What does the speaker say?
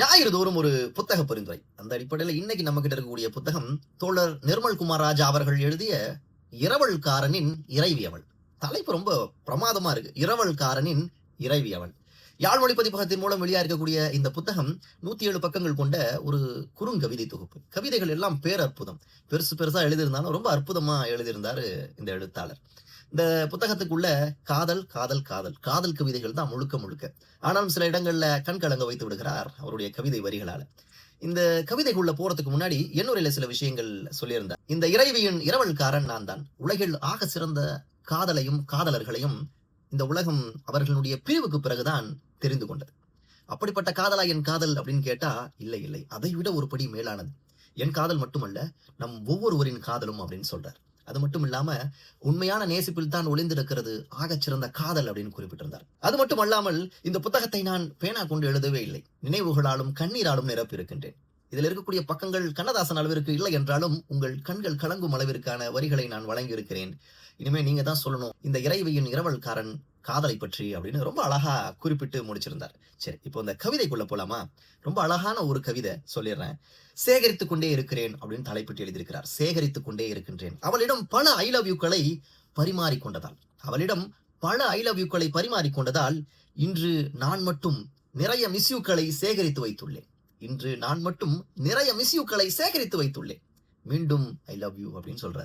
ஞாயிறு தோறும் ஒரு புத்தக பரிந்துரை. அந்த அடிப்படையில இன்னைக்கு நம்ம கிட்ட இருக்கக்கூடிய புத்தகம் தோழர் நிர்மல் குமார் ராஜா அவர்கள் எழுதிய இரவல்காரனின் இறைவி அவள். தலைப்பு ரொம்ப பிரமாதமா இருக்கு. இரவல்காரனின் இறைவி அவள். யாழ்மொழி பதிப்பகத்தின் மூலம் வெளியா இருக்கக்கூடிய இந்த புத்தகம் 107 பக்கங்கள் கொண்ட ஒரு குறுங்கவிதை தொகுப்பு. கவிதைகள் எல்லாம் பேரற்புதம். பெருசு பெருசா எழுதியிருந்தாலும் ரொம்ப அற்புதமா எழுதியிருந்தாரு இந்த எழுத்தாளர். இந்த புத்தகத்துக்குள்ள காதல் காதல் காதல் காதல் கவிதைகள் தான் முழுக்க முழுக்க. ஆனாலும் சில இடங்கள்ல கண் கலங்க வைத்து விடுகிறார் அவருடைய கவிதை வரிகளால. இந்த கவிதைக்குள்ள போறதுக்கு முன்னாடி என்னுரையில சில விஷயங்கள் சொல்லியிருந்தார். இந்த இறைவியின் இரவல்காரன் நான் தான். உலகில் ஆக சிறந்த காதலையும் காதலர்களையும் இந்த உலகம் அவர்களுடைய பிரிவுக்கு பிறகுதான் தெரிந்து கொண்டது. அப்படிப்பட்ட காதலா என் காதல் அப்படின்னு கேட்டா இல்லை இல்லை, அதை விட ஒரு படி மேலானது. என் காதல் மட்டுமல்ல, நம் ஒவ்வொருவரின் காதலும் அப்படின்னு சொல்றார். அது மட்டும் இல்லாம உண்மையான நேசிப்பில் தான் ஒளிந்திருக்கிறது ஆகச் சிறந்த காதல் அப்படின்னு குறிப்பிட்டிருந்தார். அது மட்டும் அல்லாமல் இந்த புத்தகத்தை நான் பேனா கொண்டு எழுதவே இல்லை, நினைவுகளாலும் கண்ணீராலும் நிரப்பி இருக்கின்றேன். இதில் இருக்கக்கூடிய பக்கங்கள் கண்ணதாசன் அளவிற்கு இல்லை என்றாலும் உங்கள் கண்கள் கலங்கும் அளவிற்கான வரிகளை நான் வழங்கி இருக்கிறேன். இனிமே நீங்க தான் சொல்லணும் இந்த இறைவியின் இரவல்காரன் காதலை பற்றி அப்படின்னு ரொம்ப அழகா குறிப்பிட்டு முடிச்சிருந்தார். சரி, இப்போ இந்த கவிதைக்குள்ள போலாமா? ரொம்ப அழகான ஒரு கவிதை சொல்லிடுறேன். சேகரித்துக் கொண்டே இருக்கிறேன் அப்படின்னு தலைப்பிட்டு எழுதியிருக்கிறார். சேகரித்துக் கொண்டே இருக்கின்றேன். அவளிடம் பல ஐ லவ் யூக்களை பரிமாறிக்கொண்டதால் இன்று நான் மட்டும் நிறைய மிஸ்யூக்களை சேகரித்து வைத்துள்ளேன். மீண்டும் ஐ லவ் யூ அப்படின்னு சொல்றார்.